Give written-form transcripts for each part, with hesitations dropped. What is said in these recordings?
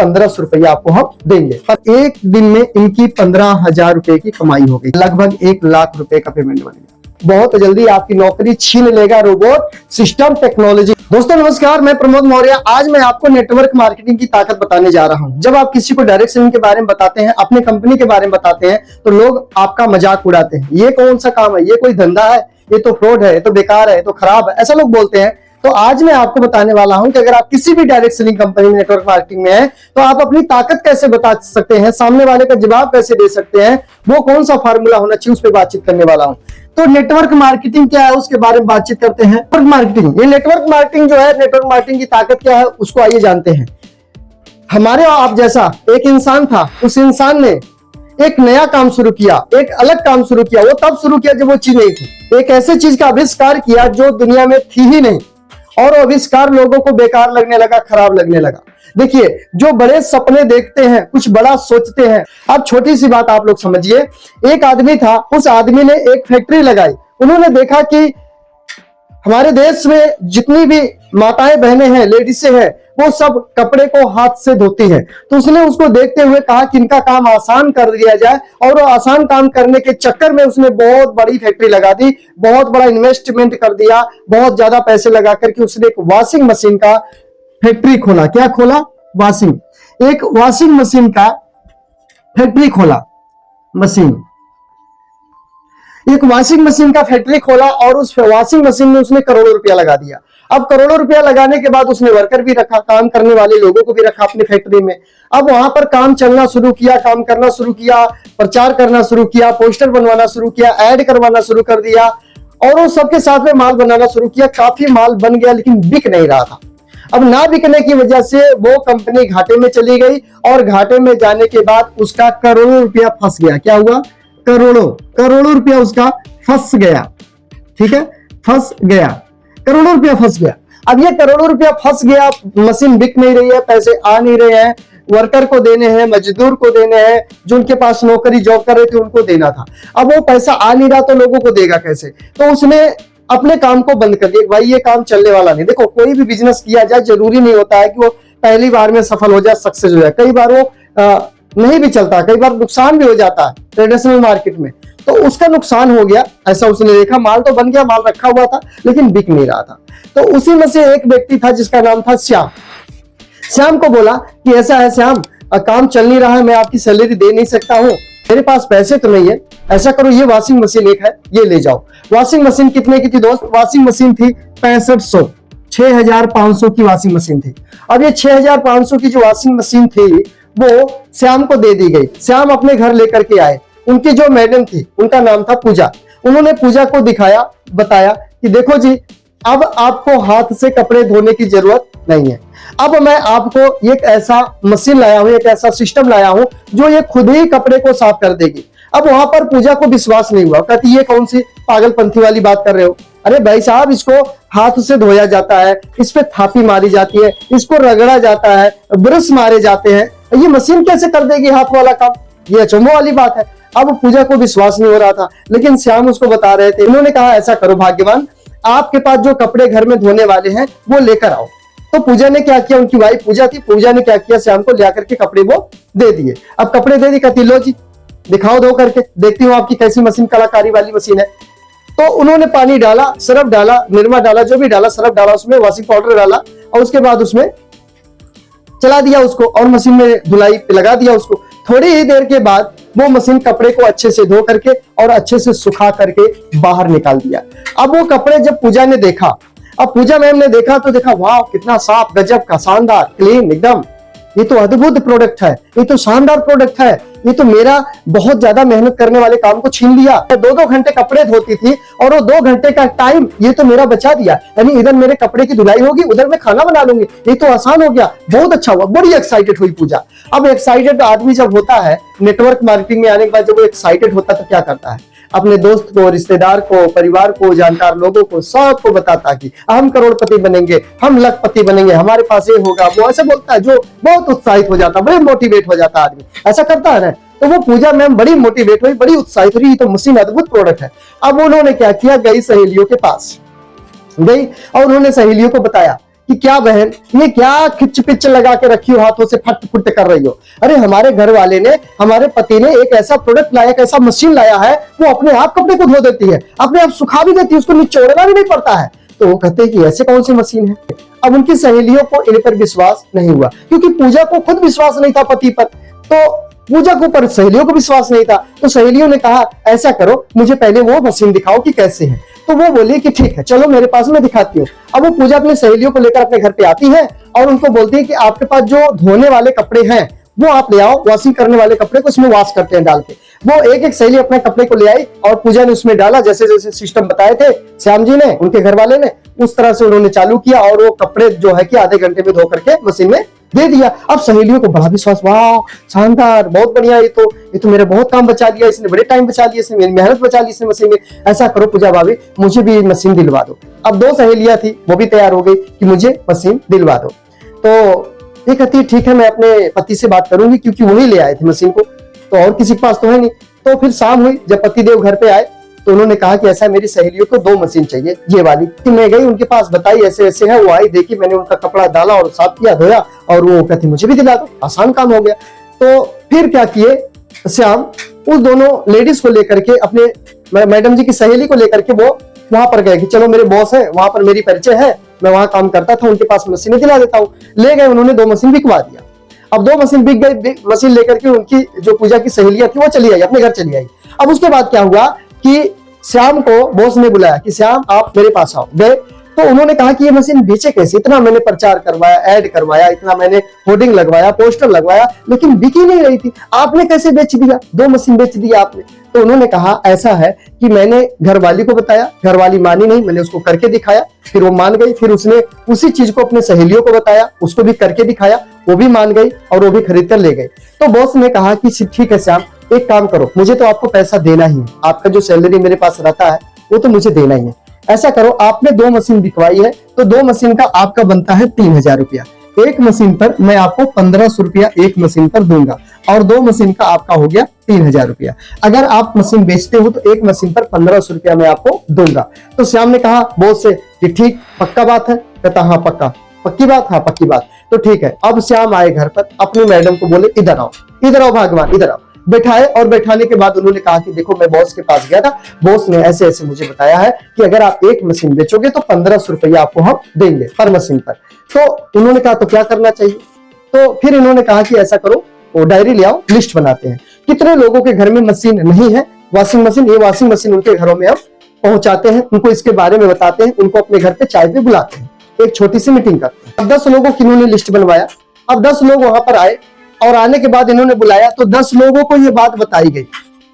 1500 रुपया आपको हम देंगे। पर एक दिन में इनकी 15,000 रुपए की कमाई हो गई, लगभग 1 लाख रुपए का पेमेंट बन गया। बहुत जल्दी आपकी नौकरी छीन लेगा रोबोट सिस्टम टेक्नोलॉजी। दोस्तों नमस्कार, मैं प्रमोद मौर्य। आज मैं आपको नेटवर्क मार्केटिंग की ताकत बताने जा रहा हूं। जब आप किसी को डायरेक्ट सेलिंग के बारे में बताते हैं, अपने कंपनी के बारे में बताते हैं, तो लोग आपका मजाक उड़ाते हैं। ये कौन सा काम है, ये कोई धंधा है, ये तो फ्रॉड है, ये तो बेकार है, ये तो खराब है, ऐसा लोग बोलते हैं। तो आज मैं आपको बताने वाला हूं कि अगर आप किसी भी डायरेक्ट सेलिंग कंपनी में नेटवर्क मार्केटिंग में है, तो आप अपनी ताकत कैसे बता सकते हैं, सामने वाले का जवाब कैसे दे सकते हैं, वो कौन सा फार्मूला होना चाहिए, उस पर बातचीत करने वाला हूं। तो नेटवर्क मार्केटिंग क्या है, उसके बारे में बातचीत करते हैं। नेटवर्क मार्केटिंग, ये नेटवर्क मार्केटिंग जो है, नेटवर्क मार्केटिंग की ताकत क्या है, उसको आइए जानते हैं। हमारे आप जैसा एक इंसान था, उस इंसान ने एक नया काम शुरू किया, एक अलग काम शुरू किया। वो तब शुरू किया जब वो चीज नहीं थी। एक ऐसे चीज का आविष्कार किया जो दुनिया में थी ही नहीं, और वो आविष्कार लोगों को बेकार लगने लगा, खराब लगने लगा। देखिए, जो बड़े सपने देखते हैं, कुछ बड़ा सोचते हैं। अब छोटी सी बात आप लोग समझिए। एक आदमी था, उस आदमी ने एक फैक्ट्री लगाई। उन्होंने देखा कि हमारे देश में जितनी भी माताएं बहनें हैं, लेडीसें हैं, वो सब कपड़े को हाथ से धोती हैं। तो उसने उसको देखते हुए कहा कि इनका काम आसान कर दिया जाए, और वो आसान काम करने के चक्कर में उसने बहुत बड़ी फैक्ट्री लगा दी, बहुत बड़ा इन्वेस्टमेंट कर दिया, बहुत ज्यादा पैसे लगा करके उसने एक वॉशिंग मशीन का फैक्ट्री खोला। क्या खोला? एक वॉशिंग मशीन का फैक्ट्री खोला। एक वॉशिंग मशीन का फैक्ट्री खोला, और उस वॉशिंग मशीन में उसने करोड़ों रुपया लगा दिया। अब करोड़ों रुपया लगाने के बाद उसने वर्कर भी रखा, काम करने वाले लोगों को भी रखा अपनी फैक्ट्री में। अब वहां पर काम चलना शुरू किया, काम करना शुरू किया, प्रचार करना शुरू किया, पोस्टर बनवाना शुरू किया, ऐड करवाना शुरू कर दिया, और वो सबके साथ में माल बनाना शुरू किया। काफी माल बन गया, लेकिन बिक नहीं रहा था। अब ना बिकने की वजह से वो कंपनी घाटे में चली गई, और घाटे में जाने के बाद उसका करोड़ों रुपया फंस गया। क्या हुआ? करोड़ों रुपया उसका फंस गया। ठीक है, फंस गया, करोड़ों रुपया फंस गया। अब ये करोड़ों रुपया फंस गया, मशीन बिक नहीं रही है, पैसे आ नहीं रहे हैं, वर्कर को देने हैं, मजदूर को देने हैं, जो उनके पास नौकरी जॉब कर रहे थे उनको देना था। अब वो पैसा आ नहीं रहा, तो लोगों को देगा कैसे? तो उसने अपने काम को बंद कर दिया। भाई ये काम चलने वाला नहीं। देखो, कोई भी बिजनेस किया जाए, जरूरी नहीं होता है कि वो पहली बार में सफल हो जाए, सक्सेस हो जाए। कई बार वो नहीं भी चलता, कई बार नुकसान भी हो जाता है ट्रेडिशनल मार्केट में। तो उसका नुकसान हो गया, ऐसा उसने देखा। माल तो बन गया, माल रखा हुआ था, लेकिन बिक नहीं रहा था। तो उसी में से एक व्यक्ति था जिसका नाम था श्याम। श्याम को बोला कि ऐसा है श्याम, काम चल नहीं रहा है, मैं आपकी सैलरी दे नहीं सकता हूँ, मेरे पास पैसे तो नहीं है। ऐसा करो, ये वॉशिंग मशीन एक है, ये ले जाओ। वॉशिंग मशीन कितने की थी दोस्त? वॉशिंग मशीन थी 6500, 6500 की वॉशिंग मशीन थी। अब ये 6500 की जो वॉशिंग मशीन थी, वो श्याम को दे दी गई। श्याम अपने घर लेकर के आए। उनकी जो मैडम थी, उनका नाम था पूजा। उन्होंने पूजा को दिखाया, बताया कि देखो जी, अब आपको हाथ से कपड़े धोने की जरूरत नहीं है। अब मैं आपको एक ऐसा मशीन लाया हूं, एक ऐसा सिस्टम लाया हूं जो ये खुद ही कपड़े को साफ कर देगी। अब वहां पर पूजा को विश्वास नहीं हुआ, कहती ये कौन सी पागलपंथी वाली बात कर रहे हो? अरे भाई साहब, इसको हाथ से धोया जाता है, इस पे थापी मारी जाती है, इसको रगड़ा जाता है, ब्रश मारे जाते हैं, ये मशीन कैसे कर देगी हाथ वाला काम? ये अचंभों वाली बात है। अब पूजा को विश्वास नहीं हो रहा था, लेकिन श्याम उसको बता रहे थे। उन्होंने कहा ऐसा करो भाग्यवान, आपके पास जो कपड़े घर में धोने वाले हैं वो लेकर आओ। तो पूजा ने क्या किया, उनकी वाइफ पूजा थी, पूजा ने क्या किया, श्याम को लिया करके कपड़े वो दे दिए। अब कपड़े दे दी, कहती लो जी दिखाओ, धो करके देखती हूँ आपकी कैसी मशीन, कलाकारी वाली मशीन है। तो उन्होंने पानी डाला, सरफ डाला, निरमा डाला, जो भी डाला, सरफ डाला, उसमें वॉशिंग पाउडर डाला, और उसके बाद उसमें चला दिया उसको, और मशीन में धुलाई लगा दिया उसको। थोड़ी ही देर के बाद वो मशीन कपड़े को अच्छे से धो करके और अच्छे से सुखा करके बाहर निकाल दिया। अब वो कपड़े जब पूजा ने देखा, अब पूजा मैम ने देखा, तो देखा वाह कितना साफ, गजब का, शानदार, क्लीन एकदम, ये तो अद्भुत प्रोडक्ट है, ये तो शानदार प्रोडक्ट है, ये तो मेरा बहुत ज्यादा मेहनत करने वाले काम को छीन लिया। 2-2 घंटे कपड़े धोती थी, और वो 2 घंटे का टाइम ये तो मेरा बचा दिया। यानी इधर मेरे कपड़े की धुलाई होगी, उधर मैं खाना बना लूंगी, ये तो आसान हो गया, बहुत अच्छा हुआ। बड़ी एक्साइटेड हुई पूजा। अब एक्साइटेड आदमी जब होता है, नेटवर्क मार्केटिंग में आने के बाद जब वो एक्साइटेड होता है, तो क्या करता है? अपने दोस्त को, रिश्तेदार को, परिवार को, जानकार लोगों को, सबको बताता कि हम करोड़पति बनेंगे, हम लखपति बनेंगे, हमारे पास ये होगा, वो ऐसे बोलता है, जो बहुत उत्साहित हो जाता, बड़े मोटिवेट हो जाता आदमी, ऐसा करता है ना। तो वो पूजा मैम बड़ी मोटिवेट हुई, बड़ी उत्साहित हुई, तो मशीन अद्भुत प्रोडक्ट है। अब उन्होंने क्या किया, गई सहेलियों के पास गई, और उन्होंने सहेलियों को बताया कि क्या बहन ये क्या खिच पिच लगा के रखी हो, हाथों से फट फुट कर रही हो। अरे हमारे घर वाले ने, हमारे पति ने एक ऐसा प्रोडक्ट लाया, एक ऐसा मशीन लाया है, वो अपने आप कपड़े को धो देती है, अपने आप सुखा भी देती है, उसको निचोड़ना भी नहीं पड़ता है। तो वो कहते हैं कि ऐसे कौन सी मशीन है। अब उनकी सहेलियों को इन पर विश्वास नहीं हुआ, क्योंकि पूजा को खुद विश्वास नहीं था पति पर, तो पूजा को पर सहेलियों को विश्वास नहीं था। तो सहेलियों ने कहा ऐसा करो, मुझे पहले वो मशीन दिखाओ कि कैसे है। तो वो बोली कि ठीक है चलो मेरे पास, मैं दिखाती हूँ। अब वो पूजा अपनी सहेलियों को लेकर अपने घर पे आती है और उनको बोलती है कि आपके पास जो धोने वाले कपड़े हैं वो आप ले आओ, वॉशिंग करने वाले कपड़े को उसमें वॉश करते हैं डाल के। वो एक एक सहेली अपने कपड़े को ले आई और पूजा ने उसमें डाला, जैसे जैसे सिस्टम बताए थे श्याम जी ने, उनके घर वाले ने, उस तरह से उन्होंने चालू किया और वो कपड़े जो है कि आधे घंटे में धो करके मशीन में दे दिया। अब सहेलियों को बड़ा विश्वास, वाह शानदार, बहुत बढ़िया, ये तो मेरा बहुत काम बचा दिया इसने, बड़े टाइम बचा दिया इसने, मेरी मेहनत बचा ली इसने मशीन में। ऐसा करो पूजा भाभी, मुझे भी मशीन दिलवा दो। अब 2 सहेलियां थी, वो भी तैयार हो गई कि मुझे मशीन दिलवा दो। तो ये कहती है ठीक है मैं अपने पति से बात करूंगी, क्योंकि वही ले आए थे मशीन को, तो और किसी के पास तो है नहीं। तो फिर शाम हुई, जब पतिदेव घर पे आए तो उन्होंने कहा कि ऐसा मेरी सहेलियों को 2 मशीन चाहिए, ये वाली। मैं गई उनके पास, बताई ऐसे ऐसे है, वो आई, देखी, मैंने उनका कपड़ा डाला और साफ किया, धोया, और वो कहती मुझे भी दिला दो, आसान काम हो गया। तो फिर क्या किए श्याम, उस दोनों लेडीज को लेकर के, अपने मैडम जी की सहेली को लेकर के वो वहां पर गए कि चलो मेरे बॉस है, वहां पर मेरी परिचय है, मैं वहां काम करता था, उनके पास मशीनें दिला देता हूँ। ले गए, उन्होंने 2 मशीन बिकवा दिया। अब 2 मशीन बिक गई, मशीन लेकर के उनकी जो पूजा की सहेलियां थी वो चली आई, अपने घर चली आई। अब उसके बाद क्या हुआ कि श्याम को बॉस ने बुलाया कि श्याम आप मेरे पास आओ। गए तो उन्होंने कहा कि ये मशीन बेचे कैसे, इतना मैंने प्रचार करवाया, ऐड करवाया, इतना मैंने होर्डिंग लगवाया, पोस्टर लगवाया, लेकिन बिक ही नहीं रही थी, आपने कैसे बेच दिया, 2 मशीन बेच दिया आपने। तो उन्होंने कहा ऐसा है कि मैंने घरवाली को बताया, घरवाली मानी नहीं, मैंने उसको करके दिखाया, फिर वो मान गई, फिर उसने उसी चीज को अपने सहेलियों को बताया, उसको भी करके दिखाया, वो भी मान गई और वो भी खरीद कर ले गए। तो बॉस ने कहा कि ठीक है श्याम, एक काम करो, मुझे तो आपको पैसा देना ही है, आपका जो सैलरी मेरे पास रहता है वो तो मुझे देना ही है। ऐसा करो, आपने 2 मशीन बिकवाई है तो 2 मशीन का आपका बनता है 3000 रुपया। एक मशीन पर मैं आपको 1500 रुपया एक मशीन पर दूंगा और 2 मशीन का आपका हो गया 3000 रुपया। अगर आप मशीन बेचते हो तो एक मशीन पर 1500 रुपया मैं आपको दूंगा। तो श्याम ने कहा बॉस से कि ठीक, पक्का बात है? कहता हाँ पक्का। पक्की बात? हाँ पक्की बात। तो ठीक है। अब श्याम आए घर पर, अपनी मैडम को बोले इधर आओ, इधर आओ भगवान, इधर आओ। बैठाए और बैठाने के बाद उन्होंने कहा कि देखो मैं बॉस के पास गया था, बॉस ने ऐसे ऐसे मुझे बताया है कि अगर आप एक मशीन बेचोगे तो 1500 रुपया आपको हम देंगे पर मशीन पर। तो उन्होंने कहा तो क्या करना चाहिए? तो फिर इन्होंने कहा कि ऐसा करो, वो डायरी ले आओ, लिस्ट बनाते हैं कितने लोगों के घर में मशीन नहीं है, वॉशिंग मशीन, ये वॉशिंग मशीन उनके घरों में हम पहुंचाते हैं, उनको इसके बारे में बताते हैं, उनको अपने घर पे चाय पे बुलाते हैं, एक छोटी सी मीटिंग करते हैं। अब 10 लोगों की इन्होंने लिस्ट बनवाया। अब 10 लोग वहां पर आए और आने के बाद इन्होंने बुलाया तो 10 लोगों को ये बात बताई गई,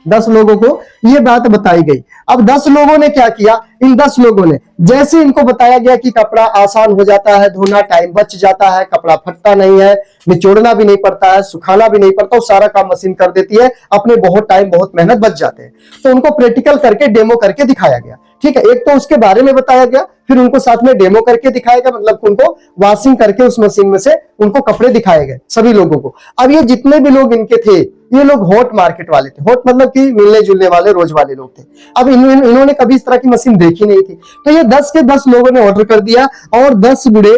10 लोगों को ये बात बताई गई। अब 10 लोगों ने क्या किया, इन 10 लोगों ने जैसे इनको बताया गया कि कपड़ा आसान हो जाता है, धोना टाइम बच जाता है, कपड़ा फटता नहीं है, निचोड़ना भी नहीं पड़ता है, सुखाना भी नहीं पड़ता, सारा काम मशीन कर देती है, अपने बहुत टाइम बहुत मेहनत बच जाते हैं। तो उनको प्रैक्टिकल करके डेमो करके दिखाया गया। ठीक है, एक तो उसके बारे में बताया गया, फिर उनको साथ में डेमो करके दिखाया गया, मतलब उनको वॉशिंग करके उस मशीन में से उनको कपड़े दिखाए गए सभी लोगों को। अब ये जितने भी लोग इनके थे, ये लोग हॉट मार्केट वाले थे, हॉट मतलब कि मिलने जुलने वाले रोज वाले लोग थे। अब इन्होंने कभी इस तरह की मशीन देखी नहीं थी। तो ये 10 के 10 लोगों ने ऑर्डर कर दिया और 10 गुड़े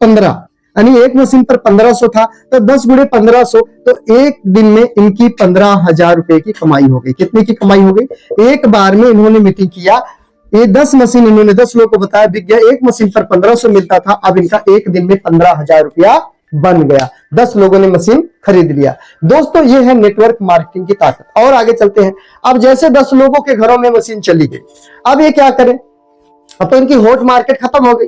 15, यानी एक मशीन पर 1500 था तो 10 गुड़े 1500, तो एक दिन में इनकी 15,000 रुपए की कमाई हो गई। कितने की कमाई हो गई? एक बार में इन्होंने मीटिंग किया, ये 10 मशीन इन्होंने 10 लोगों को बताया, बिक गया। एक मशीन पर 1500 मिलता था, अब इनका एक दिन में 15,000 रुपया बन गया। 10 लोगों ने मशीन खरीद लिया। दोस्तों ये है नेटवर्क मार्केटिंग की ताकत। और आगे चलते हैं। अब जैसे 10 लोगों के घरों में मशीन चली गई, अब ये क्या करें? अब तो इनकी हॉट मार्केट खत्म हो गई,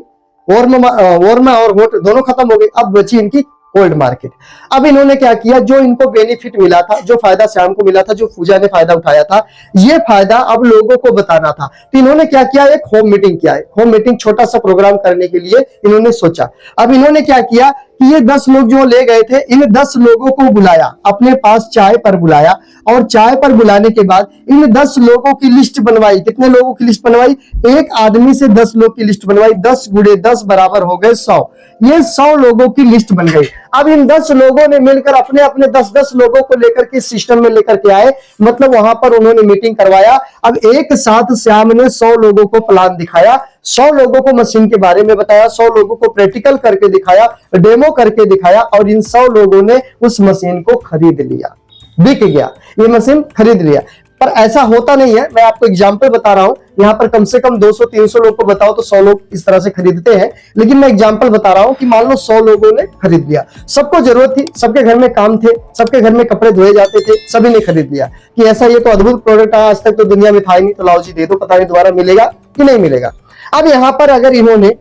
वार्म और हॉट दोनों खत्म हो गई, अब बची इनकी कोल्ड मार्केट। अब इन्होंने क्या किया, जो इनको बेनिफिट मिला था, जो फायदा श्याम को मिला था, जो पूजा ने फायदा उठाया था, ये फायदा अब लोगों को बताना था। तो इन्होंने क्या किया, एक होम मीटिंग किया है। होम मीटिंग छोटा सा प्रोग्राम करने के लिए इन्होंने सोचा। अब इन्होंने क्या किया कि ये 10 लोग जो ले गए थे, इन 10 लोगों को बुलाया, अपने पास चाय पर बुलाया, और चाय पर बुलाने के बाद इन 10 लोगों की लिस्ट बनवाई। कितने लोगों की लिस्ट बनवाई? एक आदमी से 10 लोग की लिस्ट बनवाई। 10 गुणे 10 बराबर हो गए 100। ये 100 लोगों की लिस्ट बन गई। अब इन 10 लोगों ने मिलकर अपने अपने 10-10 लोगों को लेकर के सिस्टम में लेकर के आए, मतलब वहां पर उन्होंने मीटिंग करवाया। अब एक साथ श्याम ने 100 लोगों को प्लान दिखाया। 100 लोगों को मशीन के बारे में बताया, 100 लोगों को प्रैक्टिकल करके दिखाया, डेमो करके दिखाया और इन 100 लोगों ने उस मशीन को खरीद लिया, बिक गया, ये मशीन खरीद लिया। पर ऐसा होता नहीं है, मैं आपको एग्जांपल बता रहा हूं, यहां पर कम से कम 200-300 लोग को बताओ तो 100 लोग इस तरह से खरीदते हैं, लेकिन मैं एग्जांपल बता रहा हूं कि मान लो 100 लोगों ने खरीद लिया, सबको जरूरत थी, सबके घर में काम थे, सबके घर में कपड़े धोए जाते थे, सभी ने खरीद लिया कि ऐसा ये तो अद्भुत प्रोडक्ट आज तक तो दुनिया में था ही नहीं, तो लाओ जी दे दो, पता नहीं दोबारा मिलेगा कि नहीं मिलेगा। अब यहां पर अगर इन्होंने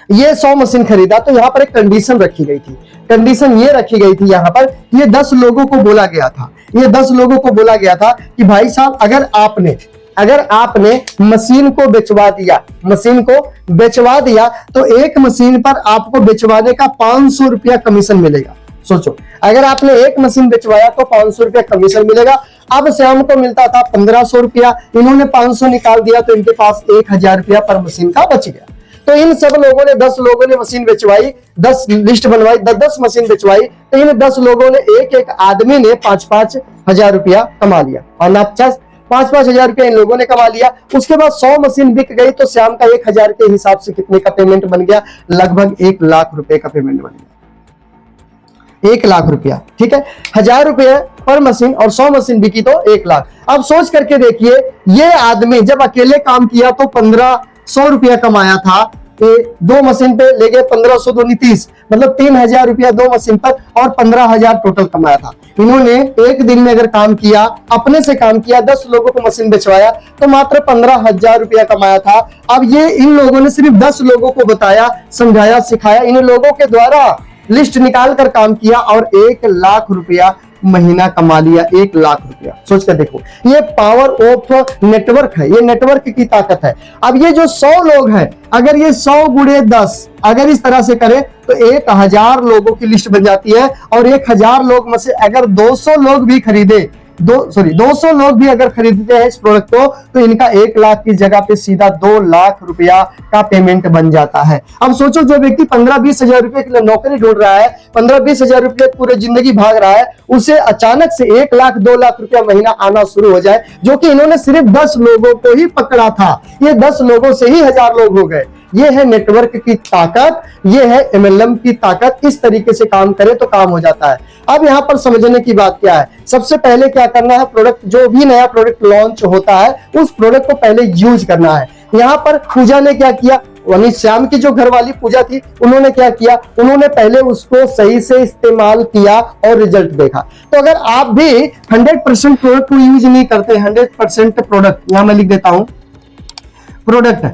ये 100 मशीन खरीदा तो यहां पर एक कंडीशन रखी गई थी, कंडीशन ये रखी गई थी यहां पर, ये 10 लोगों को बोला गया था, ये 10 लोगों को बोला गया था कि भाई साहब अगर आपने मशीन को बेचवा दिया, मशीन को बेचवा दिया तो एक मशीन पर आपको बेचवाने का 500 रुपया कमीशन मिलेगा। सोचो, अगर आपने एक मशीन बेचवाया तो 500 रुपया कमीशन मिलेगा। अब श्याम को मिलता था 1500 रुपया, इन्होंने 500 निकाल दिया तो इनके पास 1000 रुपया पर मशीन का बच गया। तो इन सब लोगों ने 10 लोगों ने मशीन बेचवाई, 10 लिस्ट बनवाई, 10 मशीन बेचवाई, तो इन 10 लोगों ने एक आदमी ने 5-5 हजार रुपया कमा लिया, और ना 5-5 हजार रुपया इन लोगों ने कमा लिया। उसके बाद 100 मशीन बिक गई तो श्याम का 1000 के हिसाब से कितने का पेमेंट बन गया? लगभग 1 लाख रुपए का पेमेंट बन गया, 1 लाख रुपया। ठीक है, 1000 रुपये पर मशीन और 100 मशीन बिकी तो 1 लाख। अब सोच करके देखिए, ये आदमी जब अकेले काम किया तो 1500 रुपया कमाया था, 2 मशीन पे ले गए 1500 दूनी 30, मतलब 3000 रुपया 2 मशीन पर और 15000 टोटल कमाया था। इन्होंने एक दिन में अगर काम किया, अपने से काम किया, 10 लोगों को मशीन बेचवाया तो मात्र 15000 रुपया कमाया था। अब ये इन लोगों ने सिर्फ 10 लोगों को बताया, समझाया, सिखाया, इन लोगों के द्वारा लिस्ट निकाल कर काम किया और 1 लाख रुपया महीना कमा लिया, 1 लाख रुपया। सोच कर देखो, ये पावर ऑफ नेटवर्क है, ये नेटवर्क की ताकत है। अब ये जो 100 लोग हैं, अगर ये 100 गुणे 10 अगर इस तरह से करें तो 1000 लोगों की लिस्ट बन जाती है, और 1000 लोग में से अगर 200 लोग भी खरीदे, 200 लोग भी अगर खरीदते हैं इस प्रोडक्ट को, तो इनका 1 लाख की जगह पे सीधा 2 लाख रुपया का पेमेंट बन जाता है। अब सोचो, जो व्यक्ति 15-20 हजार रुपए के लिए नौकरी ढूंढ रहा है, 15-20 हजार रुपए पूरे जिंदगी भाग रहा है, उसे अचानक से 1 लाख 2 लाख रुपया महीना आना शुरू हो जाए, जो कि इन्होंने सिर्फ 10 लोगों को ही पकड़ा था, ये 10 लोगों से ही 1000 लोग हो गए। ये है नेटवर्क की ताकत, ये है MLM की ताकत। इस तरीके से काम करे तो काम हो जाता है। अब यहाँ पर समझने की बात क्या है, सबसे पहले क्या करना है, प्रोडक्ट, जो भी नया प्रोडक्ट लॉन्च होता है उस प्रोडक्ट को पहले यूज करना है। यहाँ पर पूजा ने क्या किया, यानी श्याम की जो घर वाली पूजा थी, उन्होंने क्या किया, उन्होंने पहले उसको सही से इस्तेमाल किया और रिजल्ट देखा। तो अगर आप भी 100% प्रोडक्ट को यूज नहीं करते, 100% प्रोडक्ट, यहां मैं लिख देता हूं प्रोडक्ट,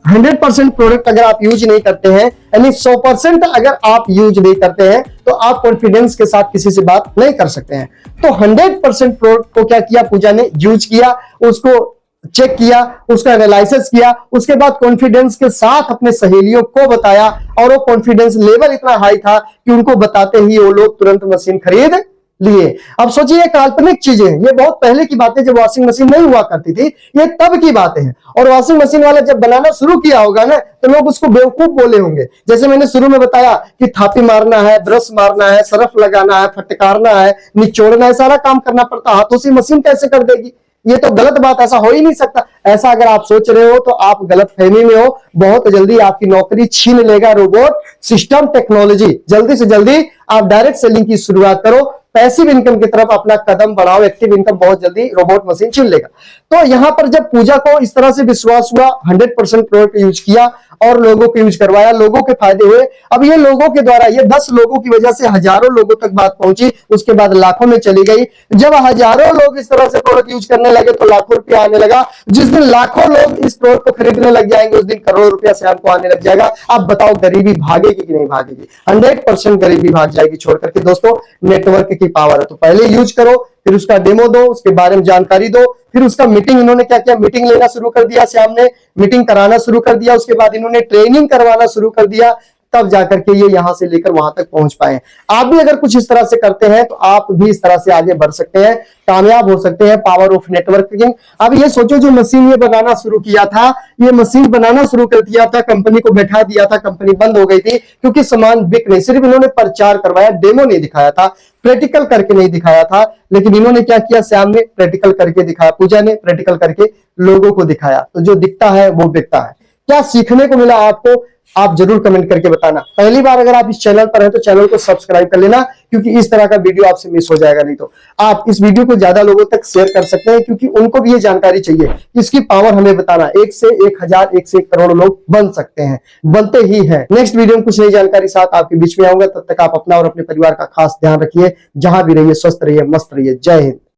100% प्रोडक्ट अगर आप यूज नहीं करते हैं, यानी 100% अगर आप यूज नहीं करते हैं, तो आप कॉन्फिडेंस के साथ किसी से बात नहीं कर सकते हैं। तो 100% प्रोडक्ट को क्या किया, पूजा ने यूज किया, उसको चेक किया, उसका एनालिसिस किया, उसके बाद कॉन्फिडेंस के साथ अपने सहेलियों को बताया, और वो कॉन्फिडेंस लेवल इतना हाई था कि उनको बताते ही वो लोग तुरंत मशीन खरीद लिए। अब सोचिए, काल्पनिक चीजें, ये बहुत पहले की बातें, जब वॉशिंग मशीन नहीं हुआ करती थी, ये तब की बातें हैं। और वॉशिंग मशीन वाला जब बनाना शुरू किया होगा ना, तो लोग उसको बेवकूफ बोले होंगे। जैसे मैंने शुरू में बताया कि थापी मारना है, ब्रश मारना है, सरफ लगाना है, फटकारना है, निचोड़ना है, सारा काम करना पड़ता, हाथों से मशीन कैसे कर देगी? ये तो गलत बात, ऐसा हो ही नहीं सकता। ऐसा अगर आप सोच रहे हो तो आप गलत फहमी में हो। बहुत जल्दी आपकी नौकरी छीन लेगा रोबोट, सिस्टम, टेक्नोलॉजी। जल्दी से जल्दी आप डायरेक्ट सेलिंग की शुरुआत करो, पैसिव इनकम की तरफ अपना कदम बढ़ाओ। एक्टिव इनकम बहुत जल्दी रोबोट मशीन छीन लेगा। तो यहां पर जब पूजा को इस तरह से विश्वास हुआ, 100% प्रोडक्ट यूज किया और लोगों को यूज करवाया, लोगों के फायदे हुए। अब ये लोगों के द्वारा, ये 10 लोगों की वजह से हजारों लोगों तक बात पहुंची, उसके बाद लाखों में चली गई। जब हजारों लोग इस तरह से प्रोडक्ट यूज करने लगे तो लाखों रुपया आने लगा। जिस दिन लाखों लोग इस प्रोडक्ट को खरीदने लग जाएंगे, उस दिन करोड़ों रुपया से आपको आने लग जाएगा। अब बताओ, गरीबी भागेगी कि नहीं भागेगी? 100% गरीबी भाग जाएगी। छोड़ करके दोस्तों, नेटवर्क की पावर है, तो पहले यूज करो, फिर उसका डेमो दो, उसके बारे में जानकारी दो, फिर उसका मीटिंग, इन्होंने क्या किया, मीटिंग लेना शुरू कर दिया, श्याम ने मीटिंग कराना शुरू कर दिया। उसके बाद इन्होंने ट्रेनिंग करवाना शुरू कर दिया, तब जाकर के ये यहां से लेकर वहां तक पहुंच पाए। आप भी अगर कुछ इस तरह से करते हैं तो आप भी इस तरह से आगे बढ़ सकते हैं, कामयाब हो सकते हैं। Power of networking. अब ये सोचो जो मशीन ये बनाना शुरू किया था, ये मशीन बनाना शुरू कर दिया था, कंपनी को बैठा दिया था, कंपनी बंद हो गई थी क्योंकि सामान बिक नहीं। सिर्फ इन्होंने प्रचार करवाया, डेमो नहीं दिखाया था, प्रैक्टिकल करके नहीं दिखाया था। लेकिन इन्होंने क्या किया, श्याम ने प्रैक्टिकल करके दिखाया, पूजा ने प्रैक्टिकल करके लोगों को दिखाया। तो जो दिखता है वो बिकता है। क्या सीखने को मिला आपको, आप जरूर कमेंट करके बताना। पहली बार अगर आप इस चैनल पर हैं तो चैनल को सब्सक्राइब कर लेना, क्योंकि इस तरह का वीडियो आपसे मिस हो जाएगा। नहीं तो आप इस वीडियो को ज्यादा लोगों तक शेयर कर सकते हैं, क्योंकि उनको भी ये जानकारी चाहिए। इसकी पावर हमें बताना, 1 से 1000, 1 से 1 करोड़ लोग बन सकते हैं, बनते ही हैं। नेक्स्ट वीडियो में कुछ नई जानकारी साथ आपके बीच में आऊंगा। तब तक आप अपना और अपने परिवार का खास ध्यान रखिए। जहां भी रहिए स्वस्थ रहिए, मस्त रहिए। जय हिंद।